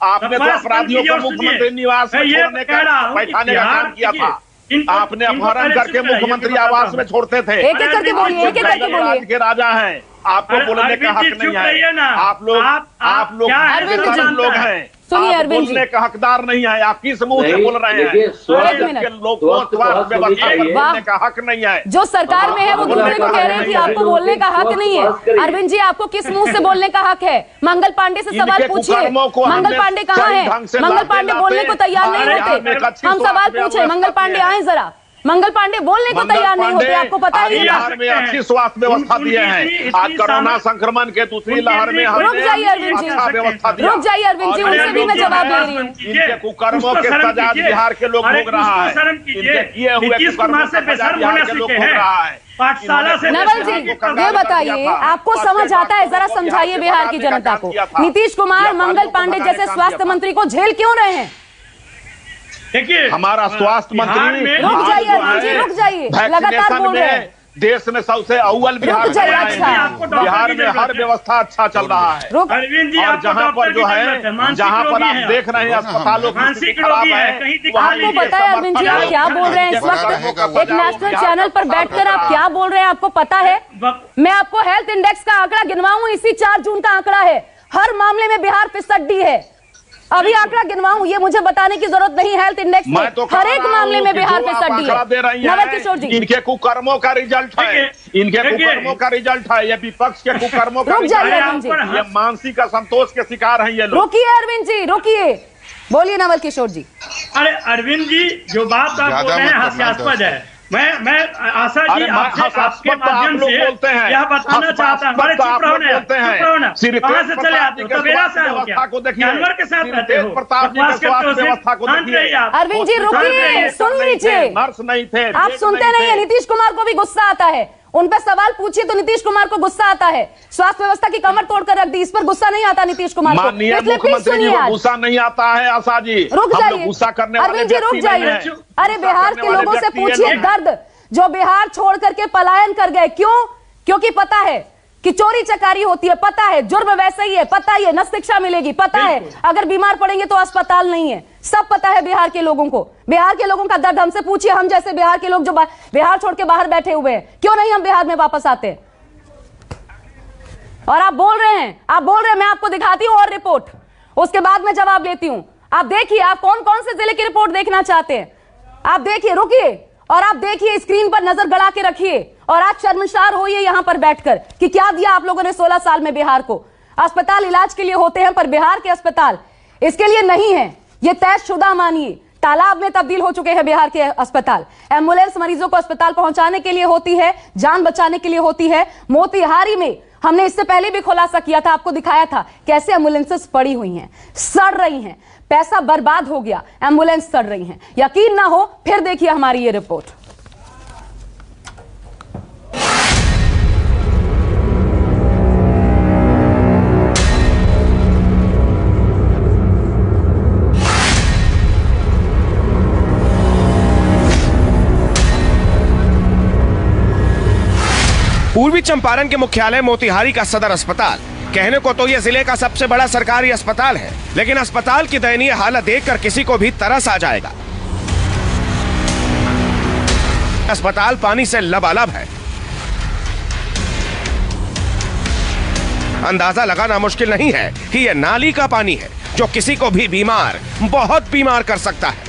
Speaker 15: आपने तो अपराधियों को मुख्यमंत्री निवास में छोड़ने का, बैठाने का काम किया था। आपने अपहरण करके मुख्यमंत्री आवास में छोड़ते थे।
Speaker 5: एक एक करके बोलिए, एक एक करके बोलिए।
Speaker 15: के राजा हैं, आपको बोलने का हक नहीं है। आप लोग हैं,
Speaker 5: सुनिए अरविंद जी,
Speaker 15: बोलने का हकदार नहीं है। आप किस मुंह से बोल रहे हैं? लोग स्वास्थ्य व्यवस्था बोलने का हक नहीं है।
Speaker 5: जो सरकार में है वो दूसरे को कह रहे हैं कि आपको बोलने का हक नहीं है। अरविंद जी, आपको किस मुंह से बोलने का हक है? मंगल पांडे से सवाल पूछिए। मंगल पांडे कहाँ है? मंगल पांडे बोलने को तैयार नहीं होते। हम सवाल पूछे, मंगल पांडे आए जरा। मंगल पांडे बोलने को तैयार नहीं होते, आपको पता ही है।
Speaker 15: बिहार में अच्छी स्वास्थ्य व्यवस्था दिए हैं। आज कोरोना संक्रमण के दूसरी लहर में
Speaker 5: रुक जाइए अरविंद जी, रुक जाइए अरविंद जी, उनसे भी मैं जवाब ले रही हूँ।
Speaker 15: इनके कुकर्मों के सजा बिहार के लोग भोग रहा है। इनके किए हुए कुकर्मों से सजा बिहार के लोग भोग रहा है।
Speaker 16: पाठशाला से
Speaker 5: नवल जी, ये बताइए, आपको समझ आता है? जरा समझाइए बिहार की जनता को। नीतीश कुमार मंगल पांडे जैसे स्वास्थ्य मंत्री को झेल क्यों रहे हैं?
Speaker 15: देखिए, हमारा स्वास्थ्य मंत्री
Speaker 5: रुक जाइए, रुक जाइए, लगातार बोल रहे हैं।
Speaker 15: देश में सबसे अव्वल बिहार बिहार में हर व्यवस्था अच्छा चल रहा है। और जहाँ पर जो है, जहाँ पर आप देख रहे हैं अस्पतालों की स्थिति खराब है।
Speaker 5: आपको पता है अरविंद जी आप क्या बोल रहे हैं इस वक्त? एक नेशनल चैनल पर बैठकर आप क्या बोल रहे हैं आपको पता है? मैं आपको हेल्थ इंडेक्स का आंकड़ा गिनवाऊं, इसी 4 जून का आंकड़ा है। हर मामले में बिहार फिसड्डी है। अभी आंकड़ा गिनवाऊं, ये मुझे बताने की जरूरत नहीं। हेल्थ इंडेक्स में तो हर एक मामले में बिहार पे सड्डी है। नवल किशोर जी,
Speaker 15: इनके कुकर्मों का रिजल्ट है। इनके कुकर्मों का रिजल्ट है। ये विपक्ष के कुकर्मों का रिजल्ट है। ये मानसिक असंतोष के शिकार हैं ये लोग।
Speaker 5: रुकिए अरविंद जी, रुकिए, बोलिए नवल किशोर जी।
Speaker 16: अरे अरविंद जी, जो बात आप बोल रहे हैं हास्यास्पद है। मैं आशा जी आपके माध्यम से यह बताना चाहता हूँ। बड़े चुप रहो ना, कहाँ से चले आते हो? तबेला से आए हो क्या? जानवर के साथ रहते हो?
Speaker 5: अरविंद जी रुकिए, सुन लीजिए।
Speaker 15: नर्स नहीं थे,
Speaker 5: आप सुनते नहीं है। नीतीश कुमार को भी गुस्सा आता है। उन पर सवाल पूछिए तो नीतीश कुमार को गुस्सा आता है। स्वास्थ्य व्यवस्था की कमर तोड़कर रख दी, इस पर गुस्सा नहीं आता नीतीश कुमार को।
Speaker 15: माननीय मुख्यमंत्री जी को गुस्सा नहीं आता है। आशा जी,
Speaker 5: रुक जाइए,
Speaker 15: गुस्सा करने वाले
Speaker 5: अरविंद जी रुक जाइए। अरे बिहार के लोगों से पूछिए दर्द, जो बिहार छोड़ करके पलायन कर गए। क्यों? क्योंकि पता है कि चोरी चकारी होती है, पता है जुर्म वैसे ही है, पता ही है न शिक्षा मिलेगी, पता है अगर बीमार पड़ेंगे तो अस्पताल नहीं है। सब पता है बिहार के लोगों को। बिहार के लोगों का दर्द हमसे पूछिए। हम जैसे बिहार के लोग जो बिहार छोड़ के बाहर बैठे हुए हैं, क्यों नहीं हम बिहार में वापस आते? और आप बोल रहे हैं, मैं आपको दिखाती हूं और रिपोर्ट, उसके बाद में जवाब लेती हूं। आप देखिए, आप कौन कौन से जिले की रिपोर्ट देखना चाहते हैं? आप देखिए, रुकिए और आप देखिए, स्क्रीन पर नजर गड़ा के रखिए और आज शर्मसार होइए यहां पर बैठकर कि क्या दिया आप लोगों ने 16 साल में बिहार को। अस्पताल इलाज के लिए होते हैं, पर बिहार के अस्पताल इसके लिए नहीं है। ये तयशुदा मानिए, तालाब में तब्दील हो चुके हैं बिहार के अस्पताल। एम्बुलेंस मरीजों को अस्पताल पहुंचाने के लिए होती है, जान बचाने के लिए होती है। मोतिहारी में हमने इससे पहले भी खुलासा किया था, आपको दिखाया था कैसे एम्बुलेंसेस पड़ी हुई हैं, सड़ रही हैं, पैसा बर्बाद हो गया, एम्बुलेंस सड़ रही हैं। यकीन ना हो फिर देखिए हमारी ये रिपोर्ट।
Speaker 7: पूर्वी चंपारण के मुख्यालय मोतिहारी का सदर अस्पताल कहने को तो ये जिले का सबसे बड़ा सरकारी अस्पताल है, लेकिन अस्पताल की दयनीय हालत देखकर किसी को भी तरस आ जाएगा। अस्पताल पानी से लबालब है। अंदाजा लगाना मुश्किल नहीं है कि यह नाली का पानी है जो किसी को भी बीमार, बहुत बीमार कर सकता है।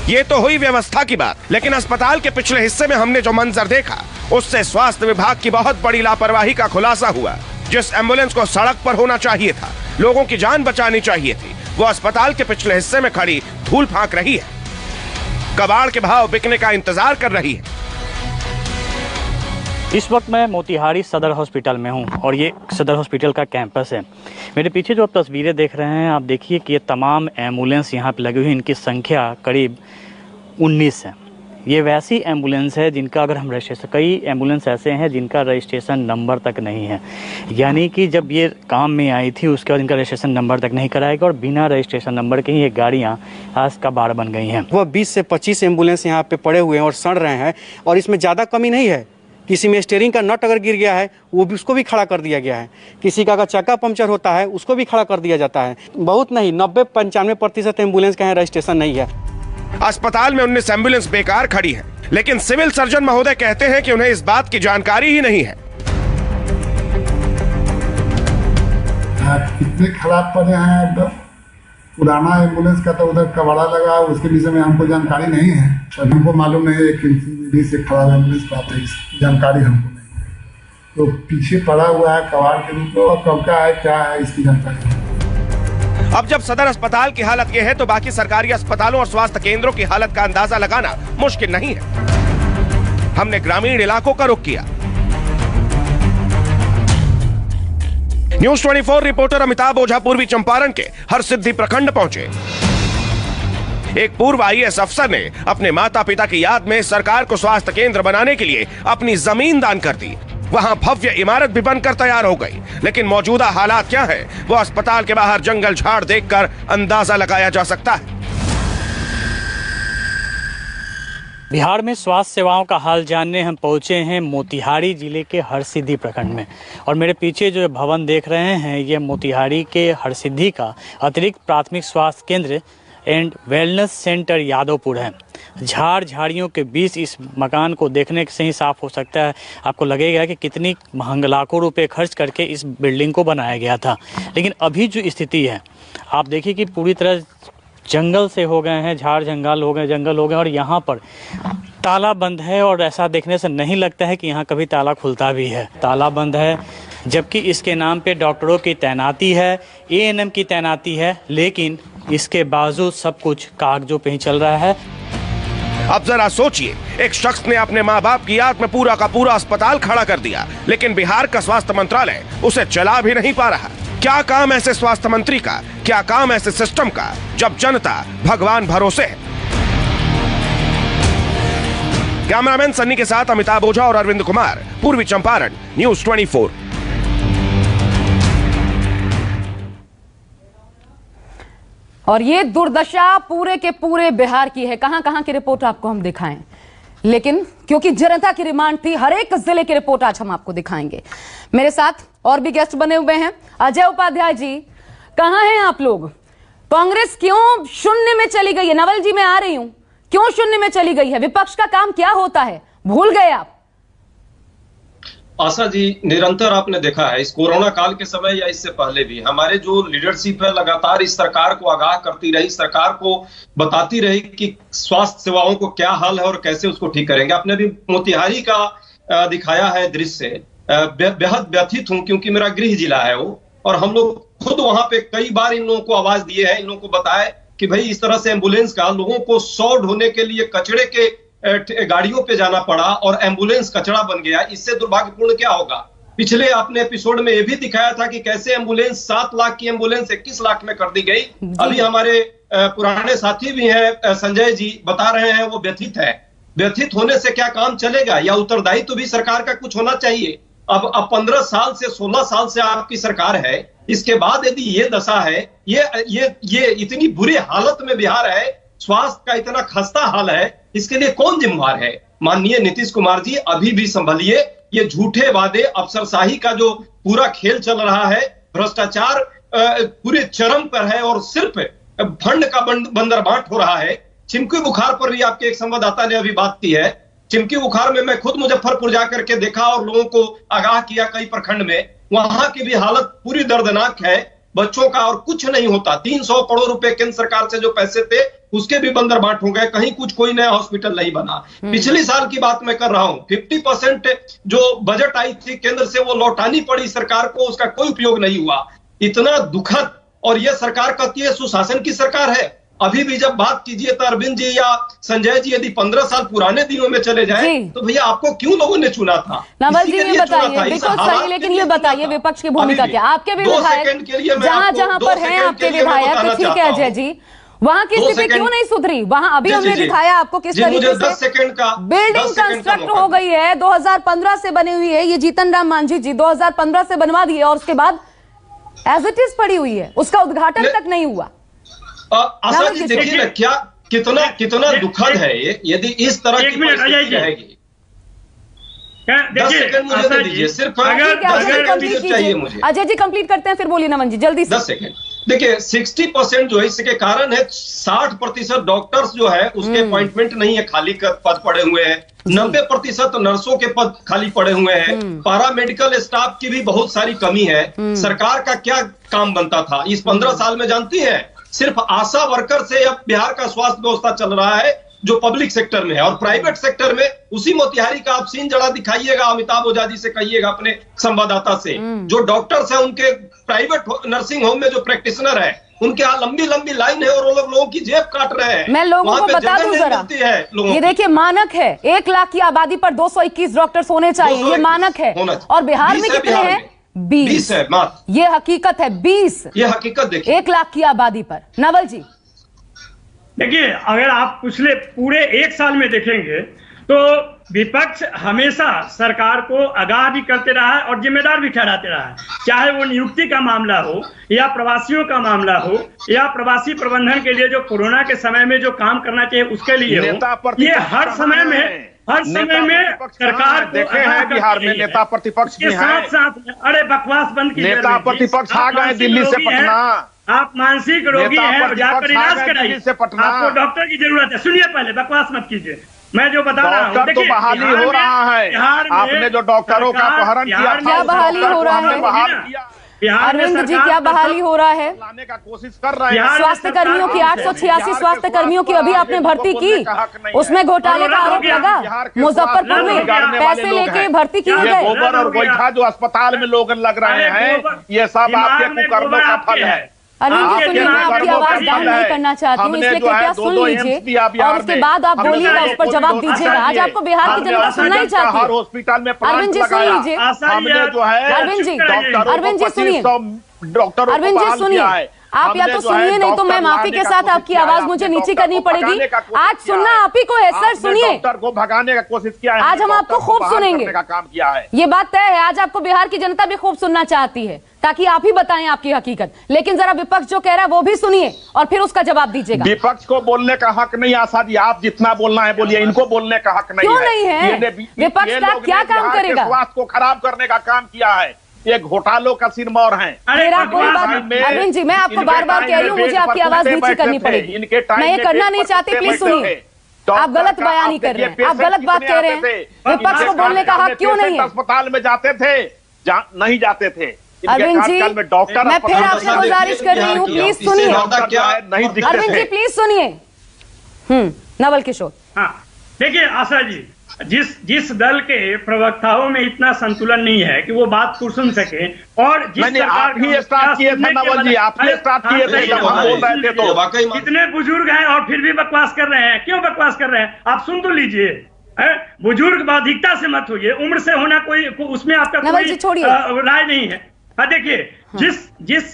Speaker 7: ये तो हुई व्यवस्था की बात, लेकिन अस्पताल के पिछले हिस्से में हमने जो मंजर देखा उससे स्वास्थ्य विभाग की बहुत बड़ी लापरवाही का खुलासा हुआ। जिस एम्बुलेंस को सड़क पर होना चाहिए था, लोगों की जान बचानी चाहिए थी, वो अस्पताल के पिछले हिस्से में खड़ी धूल फांक रही है, कबाड़ के भाव बिकने का इंतजार कर रही है।
Speaker 2: इस वक्त मैं मोतिहारी सदर हॉस्पिटल में हूं और ये सदर हॉस्पिटल का कैंपस है। मेरे पीछे जो आप तस्वीरें देख रहे हैं, आप देखिए कि ये तमाम एम्बुलेंस यहाँ पे लगी हुई, इनकी संख्या करीब 19 है। ये वैसी एम्बुलेंस है जिनका अगर हम रजिस्ट्रेशन, कई एम्बुलेंस ऐसे हैं जिनका रजिस्ट्रेशन नंबर तक नहीं है, यानी कि जब ये काम में आई थी उसके बाद इनका रजिस्ट्रेशन नंबर तक नहीं कराएगा और बिना रजिस्ट्रेशन नंबर के ही ये गाड़ियाँ आज कबाड़ बन गई हैं।
Speaker 17: वो 20 से 25 एम्बुलेंस यहाँ पे पड़े हुए हैं और सड़ रहे हैं, और इसमें ज़्यादा कमी नहीं है। किसी में स्टीयरिंग का नट अगर गिर गया है वो भी, उसको भी खड़ा कर दिया गया है। किसी का अगर चक्का पंचर होता है उसको भी खड़ा कर दिया जाता है। बहुत नहीं, 90-95% एम्बुलेंस का रजिस्ट्रेशन नहीं है।
Speaker 7: अस्पताल में 19 एम्बुलेंस बेकार खड़ी है, लेकिन सिविल सर्जन महोदय कहते हैं कि उन्हें इस बात की जानकारी ही नहीं है।
Speaker 18: कितने खराब पड़े हैं, पुराना एम्बुलेंस का तो उधर कबाड़ा लगा, उसके विषय में हमको जानकारी नहीं है। हमको मालूम नहीं है कि से खराब एम्बुलेंस पाते हैं, जानकारी हमको नहीं है। तो पीछे पड़ा हुआ है कबाड़ के रूप में, और कब का है क्या है इसकी जानकारी नहीं।
Speaker 7: अब जब सदर अस्पताल की हालत यह है तो बाकी सरकारी अस्पतालों और स्वास्थ्य केंद्रों की हालत का अंदाजा लगाना मुश्किल नहीं है। हमने ग्रामीण इलाकों का रुख किया। न्यूज़ 24 रिपोर्टर अमिताभ ओझा पूर्वी चंपारण के हरसिद्धि प्रखंड पहुंचे। एक पूर्व IAS अफसर ने अपने माता पिता की याद में सरकार को स्वास्थ्य केंद्र बनाने के लिए अपनी जमीन दान कर दी। वहां भव्य इमारत भी बनकर तैयार हो गई, लेकिन मौजूदा हालात क्या है वो अस्पताल के बाहर जंगल झाड़ देखकर अंदाजा लगाया जा सकता है।
Speaker 2: बिहार में स्वास्थ्य सेवाओं का हाल जानने हम पहुंचे हैं मोतिहारी जिले के हरसिद्धि प्रखंड में, और मेरे पीछे जो भवन देख रहे हैं ये मोतिहारी के हरसिद्धि का अतिरिक्त प्राथमिक स्वास्थ्य केंद्र एंड वेलनेस सेंटर यादवपुर है। झाड़ झाड़ियों के बीच इस मकान को देखने से ही साफ हो सकता है, आपको लगेगा कि कितनी महंग लाखों रुपए खर्च करके इस बिल्डिंग को बनाया गया था। लेकिन अभी जो स्थिति है आप देखिए कि पूरी तरह जंगल से हो गए हैं, झाड़ जंगल हो गए और यहाँ पर ताला बंद है, और ऐसा देखने से नहीं लगता है कि यहाँ कभी ताला खुलता भी है। ताला बंद है, जबकि इसके नाम पे डॉक्टरों की तैनाती है, ANM की तैनाती है, लेकिन इसके बावजूद सब कुछ कागजों पे ही चल रहा है।
Speaker 7: अब जरा सोचिए, एक शख्स ने अपने माँ बाप की याद में पूरा का पूरा अस्पताल खड़ा कर दिया, लेकिन बिहार का स्वास्थ्य मंत्रालय उसे चला भी नहीं पा रहा। क्या काम ऐसे स्वास्थ्य मंत्री का, क्या काम ऐसे सिस्टम का, जब जनता भगवान भरोसे है। कैमरामैन सन्नी के साथ अमिताभ ओझा और अरविंद कुमार, पूर्वी चंपारण, न्यूज़ 24।
Speaker 5: और ये दुर्दशा पूरे के पूरे बिहार की है। कहां की रिपोर्ट आपको हम दिखाएं, लेकिन क्योंकि जनता की डिमांड थी, हर एक जिले की रिपोर्ट आज हम आपको दिखाएंगे। मेरे साथ और भी गेस्ट बने हुए हैं। अजय उपाध्याय जी, कहां हैं आप लोग? कांग्रेस क्यों शून्य में चली गई है? नवल जी, मैं आ रही हूं। क्यों शून्य में चली गई है? विपक्ष का काम क्या होता है, भूल गए आप?
Speaker 19: आशा जी, निरंतर आपने देखा है इस कोरोना काल के समय या इससे पहले भी हमारे जो लीडरशिप है लगातार इस सरकार को आगाह करती रही, सरकार को बताती रही कि स्वास्थ्य सेवाओं को क्या हाल है और कैसे उसको ठीक करेंगे। आपने भी मोतिहारी का दिखाया है दृश्य, बेहद व्यथित हूं क्योंकि मेरा गृह जिला है वो, और हम लोग खुद वहां पे कई बार इन लोगों को आवाज दिए हैं, इन लोगों को बताए कि भाई इस तरह से एम्बुलेंस का लोगों को 100 ढोने के लिए कचड़े के गाड़ियों पे जाना पड़ा और एम्बुलेंस कचड़ा बन गया। इससे दुर्भाग्यपूर्ण क्या होगा? पिछले आपने एपिसोड में यह भी दिखाया था कि कैसे एम्बुलेंस 7 लाख की एम्बुलेंस 21 लाख में कर दी गई। अभी हमारे पुराने साथी भी हैं संजय जी, बता रहे हैं वो व्यथित है। व्यथित होने से क्या काम चलेगा? या उत्तरदायित्व तो भी सरकार का कुछ होना चाहिए। अब 15 साल से 16 साल से आपकी सरकार है, इसके बाद यदि ये दशा है, ये इतनी बुरी हालत में बिहार है, स्वास्थ्य का इतना खस्ता हाल है, इसके लिए कौन जिम्मेदार है? माननीय नीतीश कुमार जी अभी भी संभलिए। ये झूठे वादे, अफसरशाही का जो पूरा खेल चल रहा है, भ्रष्टाचार पूरे चरम पर है और सिर्फ फंड का बंदरबाट हो रहा है। चिमकी बुखार पर भी आपके एक संवाददाता ने अभी बात की है। चिमकी बुखार में मैं खुद मुजफ्फरपुर जाकर के देखा और लोगों को आगाह किया कई प्रखंड में, वहां की भी हालत पूरी दर्दनाक है बच्चों का, और कुछ नहीं होता। 300 करोड़ रुपए केंद्र सरकार से जो पैसे थे उसके भी बंदरबाट हो गए, कहीं कुछ कोई नया हॉस्पिटल नहीं बना। पिछले साल की बात मैं कर रहा हूं, 50% जो बजट आई थी केंद्र से वो लौटानी पड़ी सरकार को, उसका कोई उपयोग नहीं हुआ। इतना दुखद, और यह सरकार कहती है सुशासन की सरकार है। अभी भी जब बात कीजिए तो अरविंद जी या संजय जी यदि 15 साल पुराने दिनों में चले जाए तो भैया आपको क्यों लोगों ने चुना था?
Speaker 5: नवल जी ये बताइए, बिल्कुल सही, लेकिन ये बताइए विपक्ष की भूमिका क्या? आपके भी विधायक जहां जहां पर हैं आपके विधायक, ठीक है अजय जी, वहां की स्थिति क्यों नहीं सुधरी? वहां अभी हमने दिखाया आपको किस तरीके से
Speaker 19: 10 सेकंड का
Speaker 5: बिल्डिंग कंस्ट्रक्ट हो गई है, 2015 से बनी हुई है। ये जीतन राम मांझी जी 2015 से बनवा दी है और उसके बाद एज इट इज पड़ी हुई है, उसका उद्घाटन तक नहीं हुआ।
Speaker 19: आशा जी देखिए ना क्या कितना दुखद है ये, यदि इस तरह की परिस्थिति रहेगी। 10 सेकंड मुझे दे दीजिए, सिर्फ 10 सेकंड चाहिए मुझे।
Speaker 5: अजय जी कंप्लीट करते हैं फिर बोलिए नमन जी जल्दी से।
Speaker 19: 10 सेकंड। देखिए 60% जो है इसके कारण है, 60% डॉक्टर्स जो है उसके अपॉइंटमेंट नहीं है, खाली पद पड़े हुए हैं। 90% नर्सों के पद खाली पड़े हुए हैं। पारा मेडिकल स्टाफ की भी बहुत सारी कमी है। सरकार का क्या काम बनता था इस 15 साल में जानती है? सिर्फ आशा वर्कर से अब बिहार का स्वास्थ्य व्यवस्था चल रहा है जो पब्लिक सेक्टर में है, और प्राइवेट सेक्टर में उसी मोतिहारी का आप सीन जरा दिखाइएगा, अमिताभ ओझा जी से कहिएगा अपने संवाददाता से, जो डॉक्टर्स हैं उनके प्राइवेट नर्सिंग होम में जो प्रैक्टिशनर है उनके यहाँ लंबी लंबी लाइन है और वो लोगों की जेब काट रहे हैं।
Speaker 5: मैं लोगों को बता दूं जरा, ये देखिए मानक है 1 लाख की आबादी पर 221 डॉक्टर्स होने चाहिए, ये मानक है, और बिहार में कितने हैं? 20
Speaker 19: है।
Speaker 5: ये हकीकत है, 20।
Speaker 19: ये हकीकत देखिए
Speaker 5: 1 लाख की आबादी पर। नवल जी
Speaker 16: देखिए, अगर आप पिछले पूरे 1 साल में देखेंगे तो विपक्ष हमेशा सरकार को आगाह भी करते रहा है और जिम्मेदार भी ठहराते रहा है, चाहे वो नियुक्ति का मामला हो या प्रवासियों का मामला हो या प्रवासी प्रबंधन के लिए जो कोरोना के समय में जो काम करना चाहिए उसके लिए हो। ये हर समय में सरकार
Speaker 15: देखे हैं बिहार में नेता प्रतिपक्ष के
Speaker 16: साथ अरे बकवास बंद कीजिए।
Speaker 15: नेता प्रतिपक्ष आ गए दिल्ली से पटना,
Speaker 16: आप मानसिक रोगी हैं, जाकर इलाज कराइए, आपको डॉक्टर की जरूरत है। सुनिए पहले, बकवास मत कीजिए, मैं जो बता रहा हूँ।
Speaker 15: तो बहाली हो रहा है, आपने जो डॉक्टरों का अपहरण किया,
Speaker 5: क्या बहाली हो रहा है? अरविंद जी क्या बहाली हो रहा है?
Speaker 15: लाने का कोशिश कर रहे हैं।
Speaker 5: स्वास्थ्य कर्मियों की 886 स्वास्थ्य कर्मियों की अभी आपने भर्ती की, उसमें घोटाले का आरोप लगा। मुजफ्फरपुर में पैसे लेके भर्ती किए गए।
Speaker 15: गोबर और गोईठा जो अस्पताल में लोग लग रहे हैं, ये सब आपके कुकर्मों का फल है।
Speaker 5: अरविंद जी सुनिए, मैं आपकी आवाज डाउन नहीं करना चाहती हूँ, इसलिए कृपया सुन लीजिए और उसके बाद आप बोलिएगा, उस पर जवाब दीजिएगा। आज आपको बिहार की जनता सुनना ही चाहती है।
Speaker 15: हॉस्पिटल में
Speaker 5: अरविंद जी सुन लीजिए, अरविंद जी सुनिए, अरविंद जी सुनिए, आप या तो सुनिए नहीं तो मैं माफी के साथ आपकी आवाज मुझे नीचे करनी पड़ेगी। आज सुनना आप ही को है सर, सुनिए।
Speaker 15: डॉक्टर को भगाने का कोशिश किया है,
Speaker 5: आज हम आपको खूब सुनेंगे
Speaker 15: का काम किया है,
Speaker 5: ये बात तय है। आज आपको बिहार की जनता भी खूब सुनना चाहती है ताकि आप ही बताएं आपकी हकीकत, लेकिन जरा विपक्ष जो कह रहा है वो भी सुनिए और फिर उसका जवाब दीजिएगा।
Speaker 15: विपक्ष को बोलने का हक नहीं आशा जी, आप जितना बोलना है बोलिए, इनको बोलने का हक नहीं है।
Speaker 5: क्यों नहीं है? विपक्ष का क्या काम करेगा?
Speaker 15: स्वास्थ्य को खराब करने का काम किया है, ये घोटालों का सिरमौर है।
Speaker 5: मेरा कोई बात, अरविंद जी मैं आपको बार बार कह रही हूँ, मुझे आपकी आवाज नीचे करनी पड़ेगी। मैं ये करना नहीं चाहती, प्लीज सुनिए। आप गलत बयानी कर रहे हैं, आप गलत बात कह रहे हैं। विपक्ष को बोलने का हक क्यों नहीं है?
Speaker 15: अस्पताल में जाते थे, नहीं जाते थे।
Speaker 5: अरविंद जी मैं फिर आपसे गुजारिश कर रही हूँ, प्लीज सुनिए। अरविंद जी प्लीज सुनिए। नवल किशोर।
Speaker 16: हाँ देखिए आशा जी, जिस दल के प्रवक्ताओं में इतना संतुलन नहीं है कि वो बात को सुन सके, और जिस
Speaker 15: आप ही स्टार्ट किए थे नवल जी, आप ही स्टार्ट किए थे जब हम बोल रहे थे तो
Speaker 16: कितने बुजुर्ग हैं और फिर भी बकवास कर रहे हैं। क्यों बकवास कर रहे हैं? आप सुन तो लीजिए। बुजुर्ग बाधिकता से मत होइए, उम्र से होना कोई उसमें आपका कोई राय नहीं है। देखिए जिस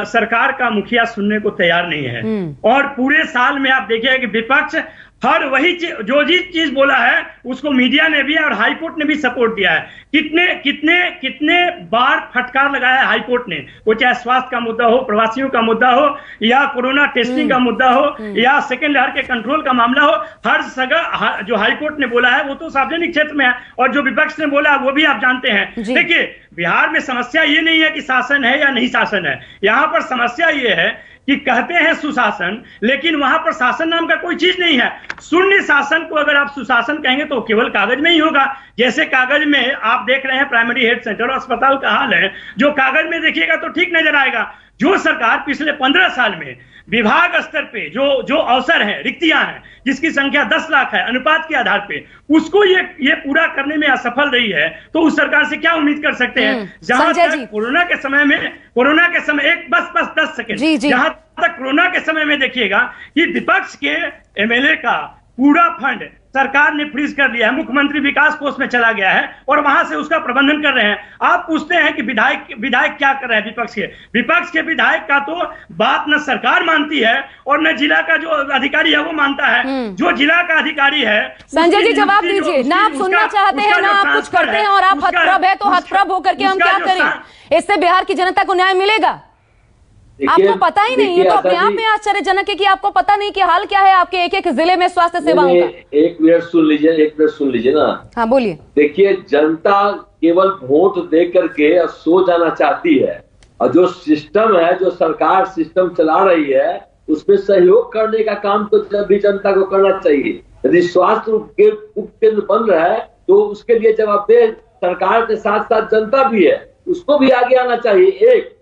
Speaker 16: सरकार का मुखिया सुनने को तैयार नहीं है। और पूरे साल में आप देखिए कि विपक्ष हर वही जो चीज बोला है उसको मीडिया ने भी और हाईकोर्ट ने भी सपोर्ट दिया है। कितने बार फटकार लगाया है हाईकोर्ट ने, वो चाहे स्वास्थ्य का मुद्दा हो, प्रवासियों का मुद्दा हो, या कोरोना टेस्टिंग का मुद्दा हो, या सेकेंड लहर के कंट्रोल का मामला हो। हर जगह जो हाईकोर्ट ने बोला है वो तो सार्वजनिक क्षेत्र में है, और जो विपक्ष ने बोला वो भी आप जानते हैं। देखिए, बिहार में समस्या ये नहीं है कि शासन है या नहीं शासन है, यहाँ पर समस्या ये है कि कहते हैं सुशासन, लेकिन वहां पर शासन नाम का कोई चीज नहीं है। शून्य शासन को अगर आप सुशासन कहेंगे तो केवल कागज में ही होगा। जैसे कागज में आप देख रहे हैं प्राइमरी हेल्थ सेंटर और अस्पताल का हाल है, जो कागज में देखिएगा तो ठीक नजर आएगा। जो सरकार पिछले 15 साल में विभाग स्तर पे जो अवसर है, रिक्तियां हैं, जिसकी संख्या 10 लाख है अनुपात के आधार पे, उसको ये पूरा करने में असफल रही है, तो उस सरकार से क्या उम्मीद कर सकते हैं। जहां तक कोरोना के समय एक बस 10 सेकेंड, जहां तक कोरोना के समय में देखिएगा कि विपक्ष के एमएलए का पूरा फंड सरकार ने फ्रीज कर दिया है, मुख्यमंत्री विकास कोष में चला गया है और वहां से उसका प्रबंधन कर रहे हैं। आप पूछते हैं कि विधायक क्या कर रहे हैं। विपक्ष के विधायक का तो बात न सरकार मानती है और न जिला का जो अधिकारी है वो मानता है। जो जिला का अधिकारी है,
Speaker 5: संजय जी जवाब दीजिए ना। आप सुनना चाहते हैं ना आप कुछ करते हैं, और आप हतप्रभ है तो हतप्रभ होकर के हम क्या करें। इससे बिहार की जनता को न्याय मिलेगा? आपको पता ही नहीं है तो अपने आप में आश्चर्यजनक है कि आपको पता नहीं कि हाल क्या है आपके एक जिले में स्वास्थ्य सेवाओं का।
Speaker 14: एक मिनट सुन लीजिए ना।
Speaker 5: हाँ बोलिए।
Speaker 14: देखिए, जनता केवल वोट दे करके सो जाना चाहती है, और जो सिस्टम है, जो सरकार सिस्टम चला रही है, उसमें सहयोग करने का काम तो जब भी जनता को करना चाहिए। यदि स्वास्थ्य उपकेंद्र बन रहा है तो उसके लिए जवाबदेह सरकार के साथ साथ जनता भी है, उसको भी आगे आना चाहिए। एक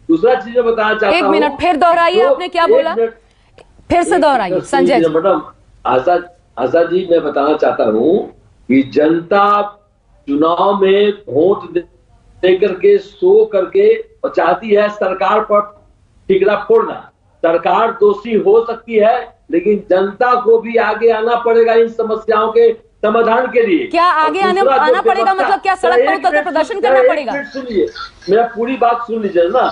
Speaker 14: दूसरा चीज मैं बताना चाहता हूँ।
Speaker 5: 1 मिनट फिर दोहराइए, आपने क्या बोला, फिर से दोहराइए संजय जी।
Speaker 14: मैडम आशा जी, मैं बताना चाहता हूँ कि जनता चुनाव में वोट दे करके सो करके चाहती है सरकार पर ठिकरा फोड़ना। सरकार दोषी हो सकती है, लेकिन जनता को भी आगे आना पड़ेगा इन समस्याओं के समाधान के लिए।
Speaker 5: क्या आगे आना पड़ेगा मतलब क्या सड़क पर उतरकर प्रदर्शन करना पड़ेगा?
Speaker 14: सुनिए, मेरा पूरी बात सुन लीजिए ना।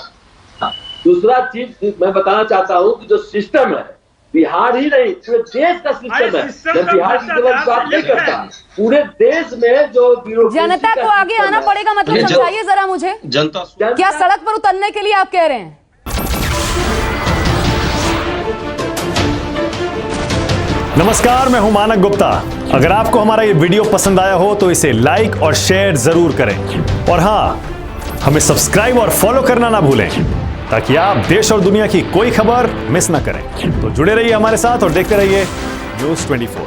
Speaker 14: दूसरा चीज मैं बताना चाहता हूँ कि जो सिस्टम है, बिहार ही नहीं पूरे देश का सिस्टम है। मैं बिहार की केवल बात नहीं करता, पूरे देश में जो
Speaker 5: जनता को आगे आना पड़ेगा मतलब समझाइए जरा मुझे।
Speaker 19: जनता
Speaker 5: क्या सड़क पर उतरने के लिए आप कह रहे हैं?
Speaker 20: नमस्कार, मैं हूं मानक गुप्ता। अगर आपको हमारा ये वीडियो पसंद आया हो तो इसे लाइक और शेयर जरूर करें, और हाँ, हमें सब्सक्राइब और फॉलो करना ना भूलें ताकि आप देश और दुनिया की कोई खबर मिस ना करें। तो जुड़े रहिए हमारे साथ और देखते रहिए न्यूज़ 24।